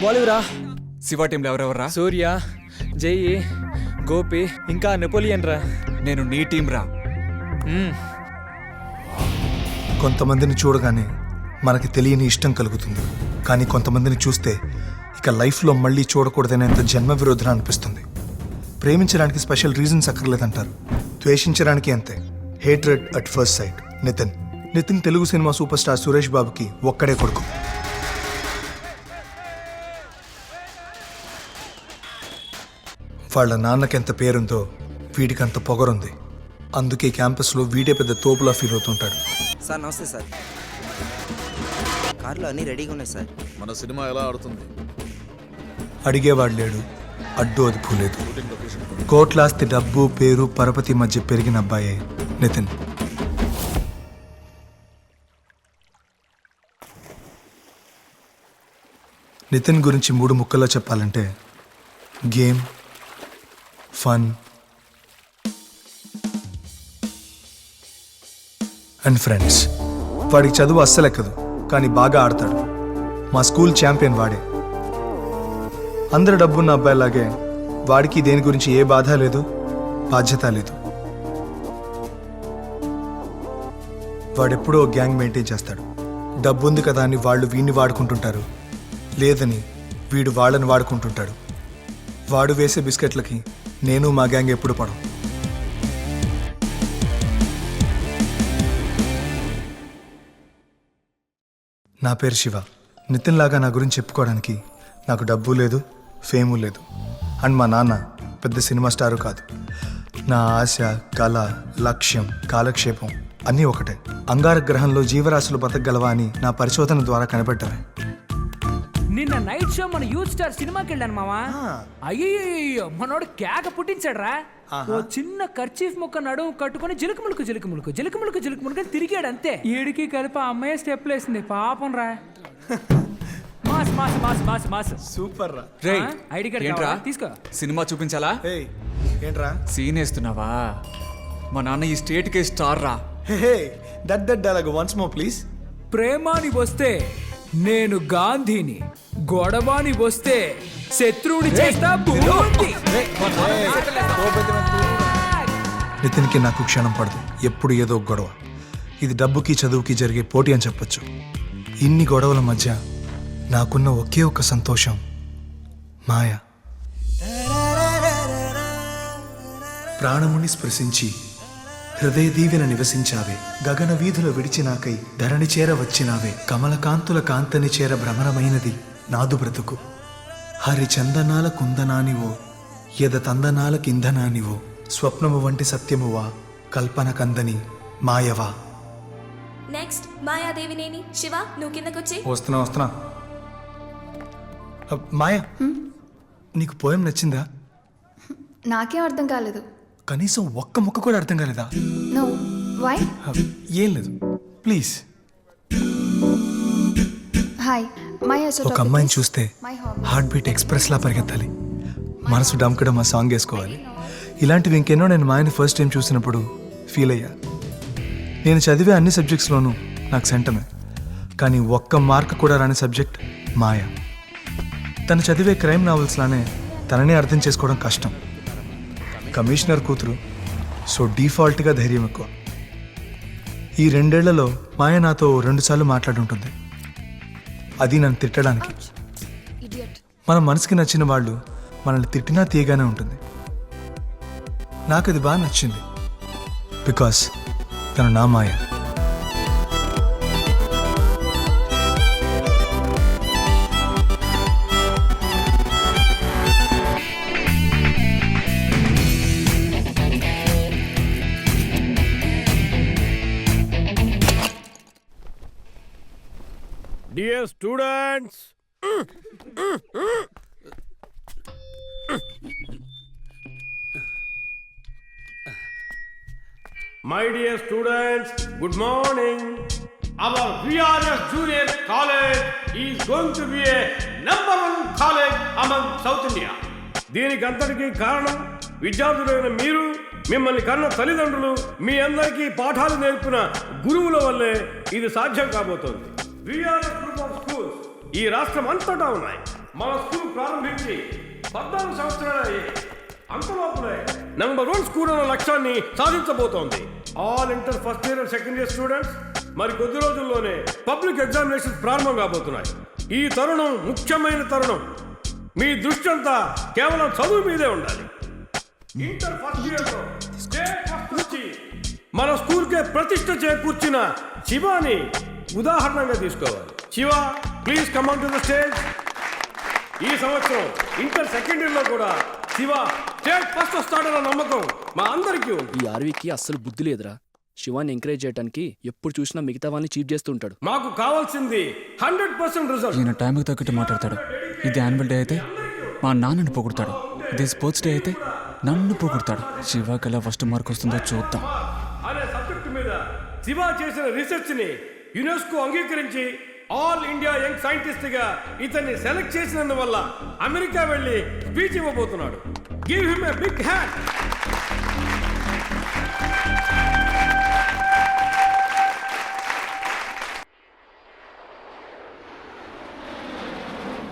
వాళ్ళురా. శివ టీంలో ఎవరెవరా? సూర్య, జయి, గోపి, ఇంకా నెపోలియన్ రా. నేను నీ టీం రా. కొంతమందిని చూడగానే మనకి తెలియని ఇష్టం కలుగుతుంది, కానీ కొంతమందిని చూస్తే ఇక లైఫ్లో మళ్ళీ చూడకూడదనేంత జన్మ విరోధన అనిపిస్తుంది. ప్రేమించడానికి స్పెషల్ రీజన్స్ అక్కర్లేదంటారు, ద్వేషించడానికి అంతే. Hatred at first sight. Nithin Telugu cinema super star Suresh బాబుకి ఒక్కడే కొడుకు. వాళ్ళ నాన్నకెంత పేరుందో వీడికంత పొగరుంది. అందుకే క్యాంపస్లో వీడే పెద్ద తోపులా ఫీల్ అవుతుంటాడు. సార్ నమస్తే సార్. కార్లో అన్నీ రెడీగా ఉన్నాయి సార్. మన సినిమా ఎలా ఆడుతుంది? అడిగేవాడు లేడు, అడ్డు అదుపు లేదు. కోట్లాస్తి, డబ్బు, పేరు, పరపతి మధ్య పెరిగిన అబ్బాయే నితిన్. నితిన్ గురించి 3 ముక్కల్లో చెప్పాలంటే గేమ్, ఫన్ అండ్ ఫ్రెండ్స్. వాడికి చదువు అస్సలెక్కదు, కానీ బాగా ఆడతాడు. మా స్కూల్ ఛాంపియన్ వాడే. అందరు డబ్బున్న అబ్బాయిలాగే వాడికి దేని గురించి ఏ బాధ లేదు, బాధ్యత లేదు. వాడెప్పుడూ గ్యాంగ్ మెయింటైన్ చేస్తాడు. డబ్బు ఉంది కదా అని వాళ్ళు వీడిని వాడుకుంటుంటారు, లేదని వీడు వాళ్ళని వాడుకుంటుంటాడు. వాడు వేసే బిస్కెట్లకి నేను మా గ్యాంగ్ ఎప్పుడు పడం. నా పేరు శివ. నితిన్ లాగా నా గురించి చెప్పుకోవడానికి నాకు డబ్బు లేదు, ఫేము లేదు. అండ్ మా నాన్న పెద్ద సినిమా స్టారు కాదు. నా ఆశ, కళ, లక్ష్యం, కాలక్షేపం అన్నీ ఒకటే. అంగారక గ్రహంలో జీవరాశులు బతకగలవా అని నా పరిశోధన ద్వారా కనిపెట్టాను. నిన్న నైట్ షో మన యూత్ స్టార్ సినిమాకి వెళ్ళాను మావా. అయ్యో మనోడు కేక పుట్టించాడు రా. ఓ చిన్న కర్చీఫ్ ముక్క నడుము కట్టుకుని జిలుకుములుకు తిరిగాడు అంతే. ఈడికి కలిపి ఆ అమ్మాయి స్టెప్లు వేసింది పాపం రా. Mass mass mass mass mass super రా. రేయ్, ఐడి కార్డ్ ఏంట్రా? తీసుకో. సినిమా చూపించాలా? ఏంట్రా సీన్ వేస్తున్నావా? మా నాన్న ఈ స్టేట్కే స్టార్ రా. That dialogue once more please. ప్రేమాని వస్తే నేను గాంధీని, గొడవాని వస్తే శత్రువుని చేస్తా భూపతి. నితిన్కి నాకు క్షణం పడదు, ఎప్పుడు ఏదో గొడవ. ఇది డబ్బుకి చదువుకి జరిగే పోటీ అని చెప్పొచ్చు. ఇన్ని గొడవల మధ్య నాకున్న ఒకే ఒక్క సంతోషం మాయ. ప్రాణముని స్పృశించి హృదయ దీవెన నివసించావే, గగన వీధుల విడిచినాకై ధరణి చేర వచ్చినావే, కమలకాంతుల కాంతని చేర భ్రమరమైనది నాదు బ్రతుకు. హరి చందనాల కుందనానివో, యద తందనాల కిందనానివో, స్వప్నము వంటి సత్యమువా, కల్పన కందని మాయవా. నెక్స్ట్ మాయాదేవినేని. శివ నువ్వు కిందకొచ్చి. వస్తున్నా. మాయా, నీకు పోయం నచ్చిందా? నాకేం అర్థం కాలేదు. కనీసం ఒక్క ముక్క కూడా అర్థం కాలేదా? No, why? ఏం లేదు, ప్లీజ్. Hi my. ఒక అమ్మాయిని చూస్తే హార్ట్ బీట్ ఎక్స్ప్రెస్ లా పరిగెత్తాలి, మనసు డంకడం ఆ సాంగ్ వేసుకోవాలి. ఇలాంటివి ఇంకెన్నో నేను మాయని ఫస్ట్ టైం చూసినప్పుడు ఫీల్ అయ్యా. నేను చదివే అన్ని సబ్జెక్ట్స్లోనూ నాకు సెంటమే, కానీ ఒక్క మార్క్ కూడా రాని సబ్జెక్ట్ మాయ. తను చదివే క్రైమ్ నావెల్స్లానే తననే అర్థం చేసుకోవడం కష్టం. కమిషనర్ కూతురు, సో డిఫాల్ట్గా ధైర్యం ఎక్కువ. ఈ 2 ఏళ్లలో మాయ నాతో 2 సార్లు మాట్లాడుంటుంది, అది నన్ను తిట్టడానికి. మన మనసుకి నచ్చిన వాళ్ళు మనల్ని తిట్టినా తీయగానే ఉంటుంది. నాకు అది బాగా నచ్చింది, బికాస్ తను నా మాయ. Dear students, my dear students, good morning. Our VRS Junior College is going to be a #1 college among South India. దీనికి అంతటికీ కారణం విద్యార్థులైన మీరు, మిమ్మల్ని కన్న తల్లిదండ్రులు, మీ అందరికీ పాఠాలు నేర్పిన గురువుల వల్లే ఇది సాధ్యం కాబోతోంది. VRS గ్రూప్ ఆఫ్ స్కూల్స్ ఈ రాష్ట్రం అంతటా ఉన్నాయి. మన స్కూల్ ప్రారంభించి 14 సంవత్సరాలు అయ్యాయి. అంతలోపులే నంబర్ 1 స్కూల్ అన్న లక్ష్యాన్ని సాధించబోతోంది. All inter first year and second year students, మరి కొద్ది రోజుల్లోనే పబ్లిక్ ఎగ్జామినేషన్స్ ప్రారంభం కాబోతున్నాయి. ఈ తరుణం ముఖ్యమైన తరుణం. మీ దృష్టి అంతా కేవలం చదువు మీదే ఉండాలి. ఇంటర్ ఫస్ట్ ఇయర్ లో స్టేట్ ఫస్ట్ వచ్చి మన స్కూల్ కే ప్రతిష్ఠ చేకూర్చిన శివాని ఉదాహరణగా తీసుకోవాలి. Shiva, please come on to the stage. ఈ సంవత్సరం ఇంటర్ సెకండ్ ఇయర్ లో కూడా శివ స్టేట్ ఫస్ట్ వస్తాడన్న నమ్మకం మా అందరికీ ఉంది. ఈ ఆర్వీకి అస్సలు బుద్ధి లేదురా. శివాన్ని ఎంకరేజ్ చేయడానికి ఎప్పుడు చూసినా మిగతా వాళ్ళని చీప్ చేస్తూ ఉంటాడు. మాకు కావాల్సింది 100% రిజల్ట్. ఈయన టైంకి తగ్గట్టు మాట్లాడతాడు. ఇది యాన్యువల్ డే అయితే మా నాన్నని పొగుడతాడు. ఇది స్పోర్ట్స్ డే అయితే నన్ను పొగుడతాడు. శివాకి ఎలా ఫస్ట్ మార్క్ వస్తుందో చూద్దాం. అనే సబ్జెక్టు మీద శివ చేసిన రీసెర్చ్ ని యునెస్కో అంగీకరించి ఆల్ ఇండియా యంగ్ సైంటిస్ట్ గా ఇతన్ని సెలెక్ట్ చేసినందువల్ల అమెరికా వెళ్ళి స్పీచ్ ఇవ్వబోతున్నాడు. Give him a big hand.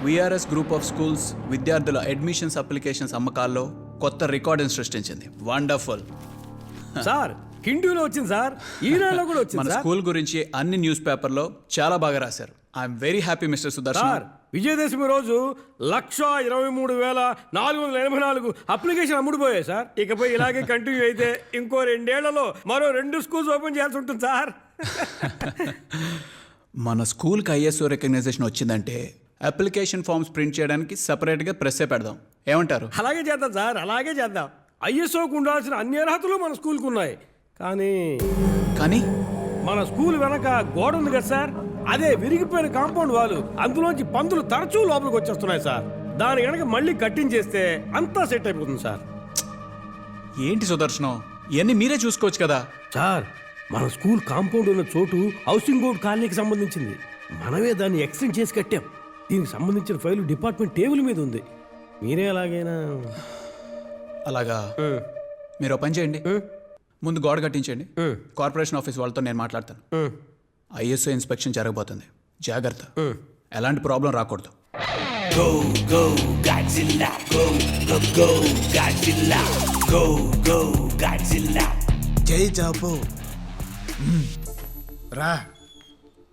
VRS group of schools విద్యార్థుల అడ్మిషన్స్ అప్లికేషన్స్ అమ్మకాల్లో కొత్త రికార్డును సృష్టించింది. వండర్ఫుల్. సార్, హిందీలో వచ్చింది సార్, ఈనాడులో కూడా వచ్చింది మన సార్. స్కూల్ గురించి అన్ని న్యూస్ పేపర్లో చాలా బాగా రాశారు. I'm very happy mister Sudarshan. Sir, Vijayadashami రోజు 1,23,484 అప్లికేషన్ అమ్ముడుపోయాయి సార్. ఇకపై ఇలాగే కంటిన్యూ అయితే ఇంకో 2 ఏళ్లలో మరో 2 స్కూల్స్ ఓపెన్ చేయాల్సి ఉంటుంది సార్. మన స్కూల్కి ఐఎస్ఓ రికగ్నైజేషన్ వచ్చిందంటే అప్లికేషన్ ఫామ్స్ ప్రింట్ చేయడానికి సపరేట్గా ప్రెస్సే పెడదాం. ఏమంటారు? అలాగే చేద్దాం సార్, అలాగే చేద్దాం. ఐఎస్ఓకు ఉండాల్సిన అన్ని అర్హతలు మన స్కూల్కి ఉన్నాయి. కానీ మన స్కూల్ వెనక గోడ ఉంది కదా సార్, అదే విరిగిపోయిన కాంపౌండ్ వాళ్ళు, అందులోంచి పందులు తరచూ లోపలికి వచ్చేస్తున్నాయి సార్. దాని కనుక మళ్ళీ కట్టించేస్తే అంతా సెట్ అయిపోతుంది సార్. ఏంటి సుదర్శనం, ఇవన్నీ మీరే చూసుకోవచ్చు కదా. సార్, మన స్కూల్ కాంపౌండ్ ఉన్న చోటు హౌసింగ్ బోర్డ్ కాలనీకి సంబంధించింది. మనమే దాన్ని ఎక్స్టెండ్ చేసి కట్టాం. దీనికి సంబంధించిన ఫైలు డిపార్ట్మెంట్ టేబుల్ మీద ఉంది. మీరే ఎలాగైనా అలాగా మీరు ఓ పని చేయండి, ముందు గోడ కట్టించండి. కార్పొరేషన్ ఆఫీస్ వాళ్ళతో నేను మాట్లాడతాను. ఐఎస్ఓ ఇన్స్పెక్షన్ జరగబోతుంది, జాగ్రత్త. ఎలాంటి ప్రాబ్లం రాకూడదు. జై చాపు రా,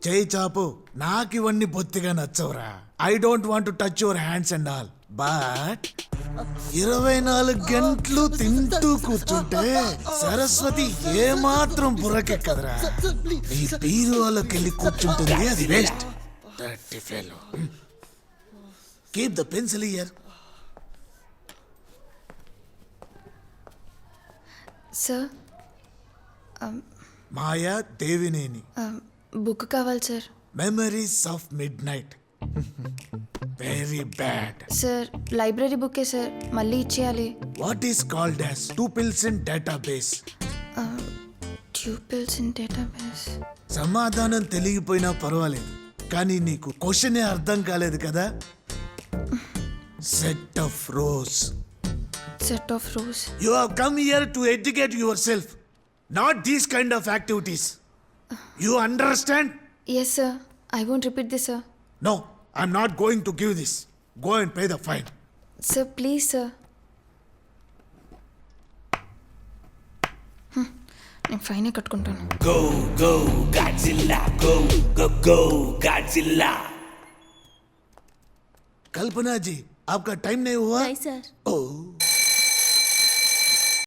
జై చాపు. నాకు ఇవన్నీ బొత్తిగా నచ్చవురా. I don't want to touch your hands and all, but 24 గంటలు తింటూ కూర్చుంటే సరస్వతి ఏమాత్రం బుర్రకెక్కదరా. ఈ పీరు వాళ్ళకి వెళ్ళి కూర్చుంటుంది, అది waste. Keep the pencil here. Sir, Maya Devineni, book కావాలి sir. Memories of midnight. Very bad. Sir, library బుక్కే సార్, మళ్ళీ ఇచ్చేయాలి. What is called as tuples in database? Tuples in database. సమాధానం తెలియపోయినా పర్వాలేదు, కానీ నీకు క్వశ్చనే అర్థం కాలేదు కదా. Set of rows. Set of rows. You have come here to educate yourself, not these kind of activities. You understand? Yes sir, I won't repeat this sir. No, I'm not going to give this. Go and pay the fine. Sir, please sir. నేను ఫైనే కట్టుకుంటాను. Go, go, Godzilla, go, go, go, Godzilla. कल्पना जी, आपका time नहीं हुआ? नहीं sir. ओह